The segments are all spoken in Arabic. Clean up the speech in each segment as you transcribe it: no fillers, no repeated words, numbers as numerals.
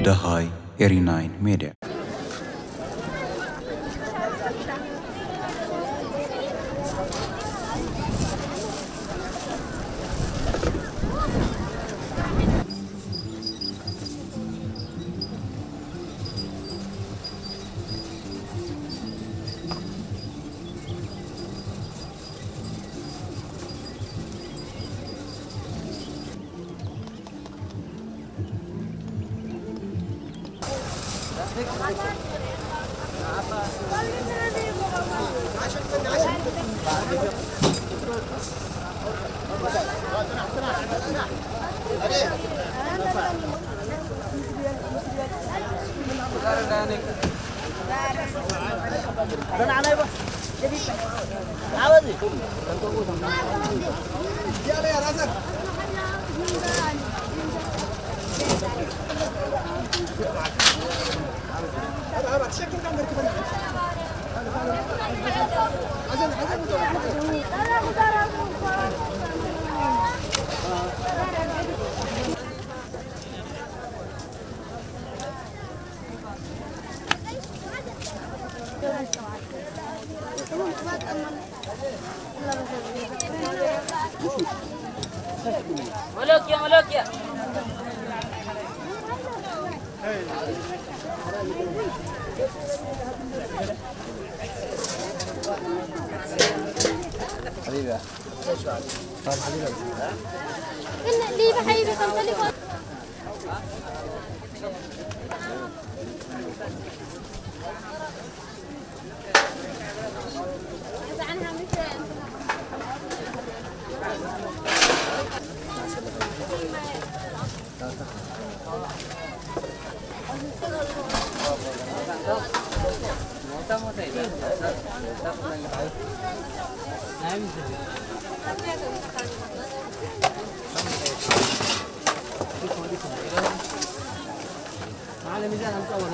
Dahai 89 Media. ملوك يا حبيبي ليه بحبيبي تليفون على ميزان مصور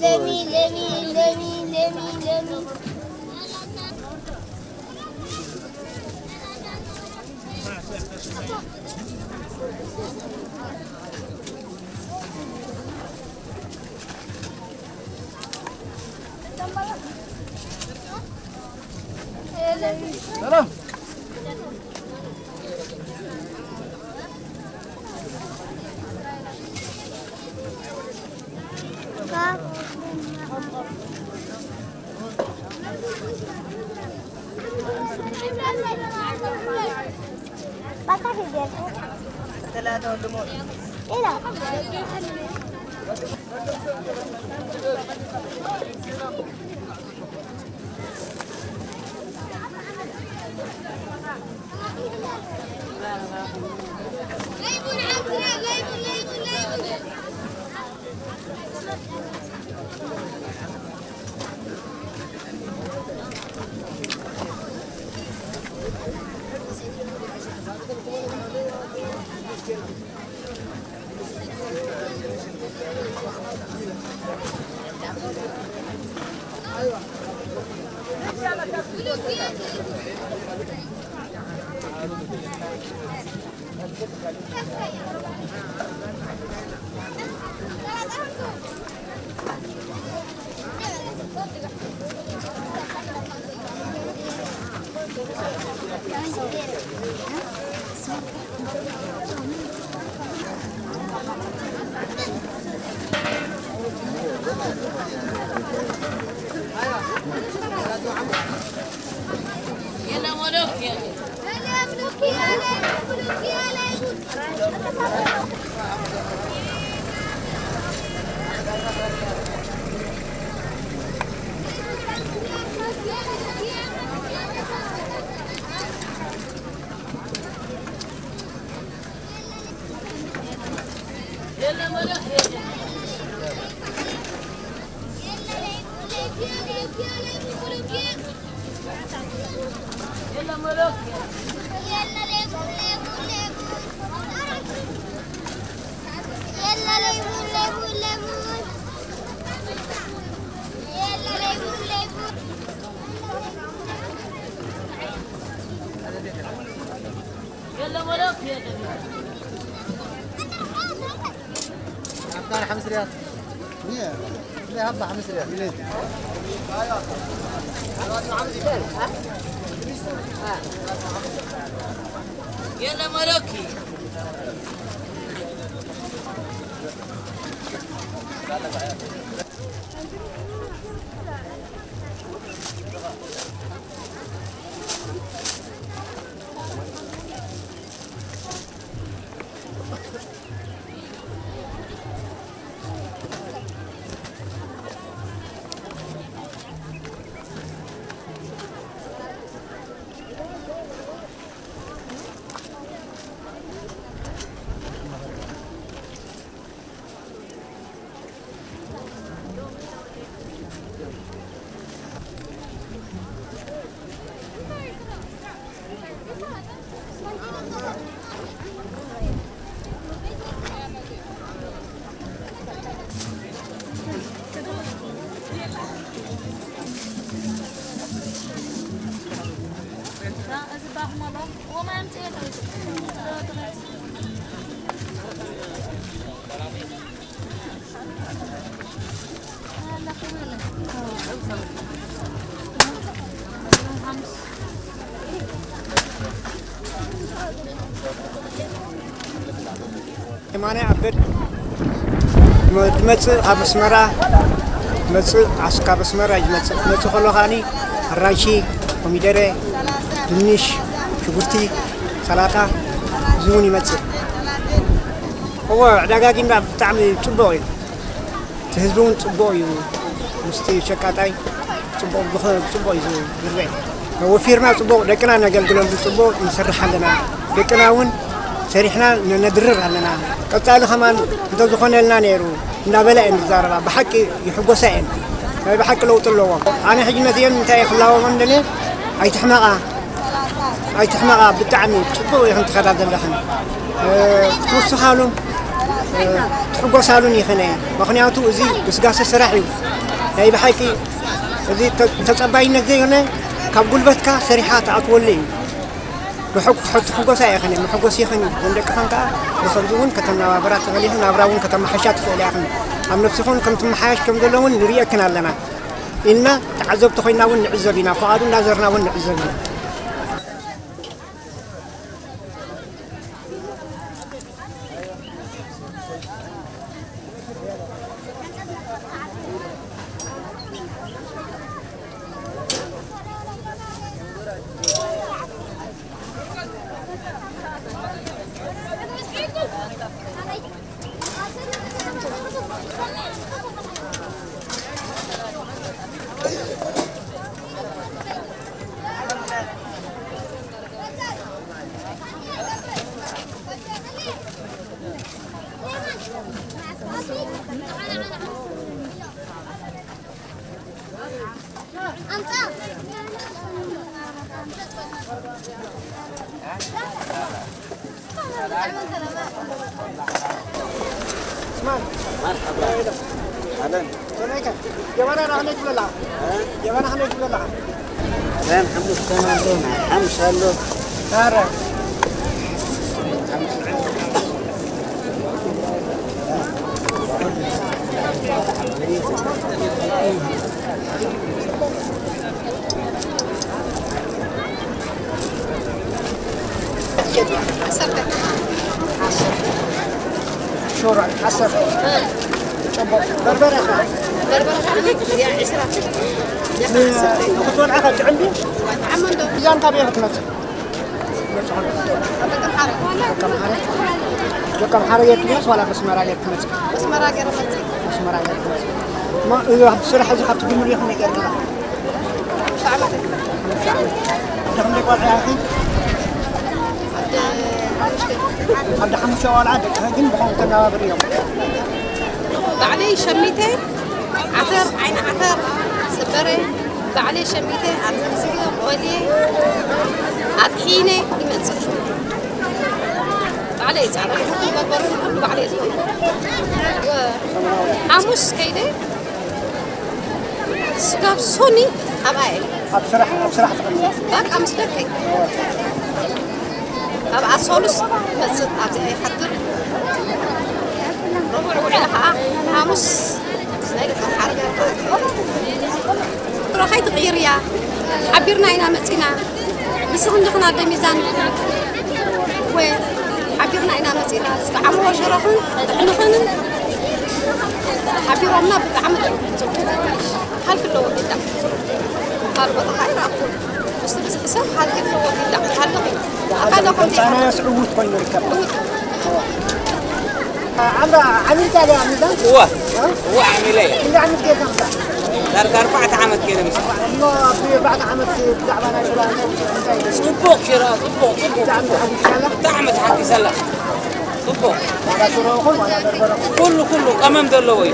لمين لمين لمين لمين لمين سلام. Basah dia. Telah ada lemon. Ila. Laibun Azra, laibun. يلا ملوك يلا. يلا ملوك يلا ملوك يلا ليمون ليمون ليمون يلا ليمون ليمون ليمون يلا ملوك يا جميل. أعطانا 5 ريال. مية. لا هبة 5 ريال. يلا ملوكي. مانع عبد تمثل خمس مرة تمثل عسكر بس مرة تمثل خلوا خاني الراشي وميدرة دنيش شبرتي سلطة زوني مثل هو دقاقين تعمل تبوي تهزون تبوي مستي شكاتاي تبوي بخير تبوي زون نربي هو فيرما تبوي لكن أنا قال قلنا تبوي نسرح لنا لكن أون سريحنا ندرر لنا قطعنا كمان نتوخون لنا نيرو نبلا نزاربا بحق يحبوا سائل بحق لو طلعوا أنا حجنا زين نتاعي خلاهم عندنا أي تحمقة بالتعميد تبوا يهم تخرج اللحم توسخالهم تحبوا سالون يخنين مخنياتو زي بس قاس السراحي أي بحق زي تتصبعين زي هنا كقلبتك سريحات أطول بحق حقوق سايخني بحقوق سيخني عندك خنقة بصدقون كتمنا برات غليهم نابراون كتم حشات في الآخر أم نفسهم كم تم حاش كم دلون نريا كنا لنا إلنا تعذب تخينا ونعذبنا فعادوا نازرنا ونعذبنا مرحبا اهلا عليك جوانا راح ولا لا جوانا خليك ولا لا تمام حمد تمام حمص هلو تارة شورى حسب بربرة يا عسرة كنتون عقد عندي عمندو يان طبيعة مثل كم حارة يكنس ولا بس مرة يكنس بس مراقة رمتي بس مرة يكنس ما إذا بسرعة زي خبط جمهورية خلنا كذا مش عملت تخلنا قال حياتي عبد حمد شوال عادك هجن بخون كنا بريوم بعليه شميتين عثر عين عثر سبرة بعليه شميتين عثر سيجا بولي عطحينة يمنزل بعليه تعرف يحطوا ببرون بعليه وحاموس كيده سكاب سوني أباي بصراحة تقول باك أمس دكي أبقى صولس بس أبقى حتى ربع وعلى حاموس سنايلك الحركة روحي تغير يا عبرنا هنا متينا بس خلنا دميزان وعبرنا هنا متينا استعملوا شرحن دحنا خنن عبرنا بتعمل هل كله قدام هل بتخير أقول بس حساب هل كله قدام هل أكاد أنا سعود كل مركب عملت على عملت هو عامليه اللي عملت كده كم درجة 4 عملت كده مش الله في بعد عملت تعبان شغلانه صبوك شراء صبوك تعمل حاجه سنه تعمل حق سلة صبوك على شروخهم كله أمام دلوي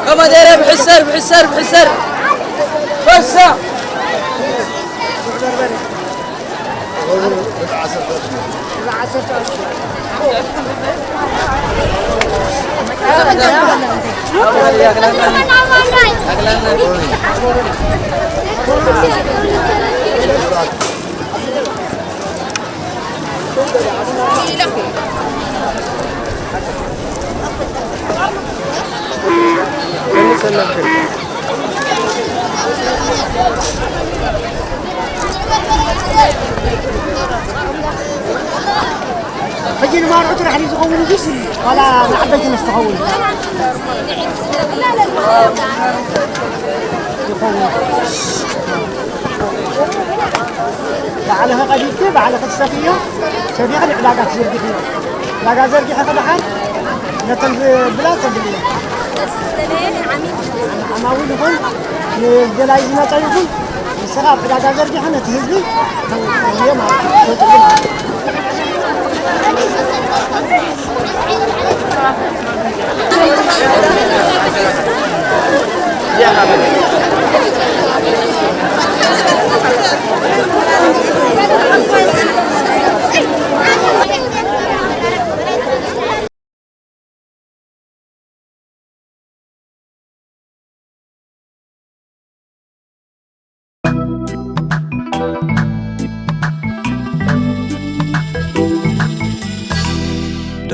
كما دايره بحسر بحسر بحسر بس حجي ما رحت راح يزغون جسم ولا عبيت نستغول على قديمة على قد سفية سفية على علاقات زرقية علاقات زرقية هذا حال نتن بلا تبليه عماول يقول الجلايز ما تعيقول السراب علاقات زرقية حنا تهزلي هي ما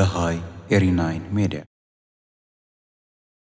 Dahai 89 Media.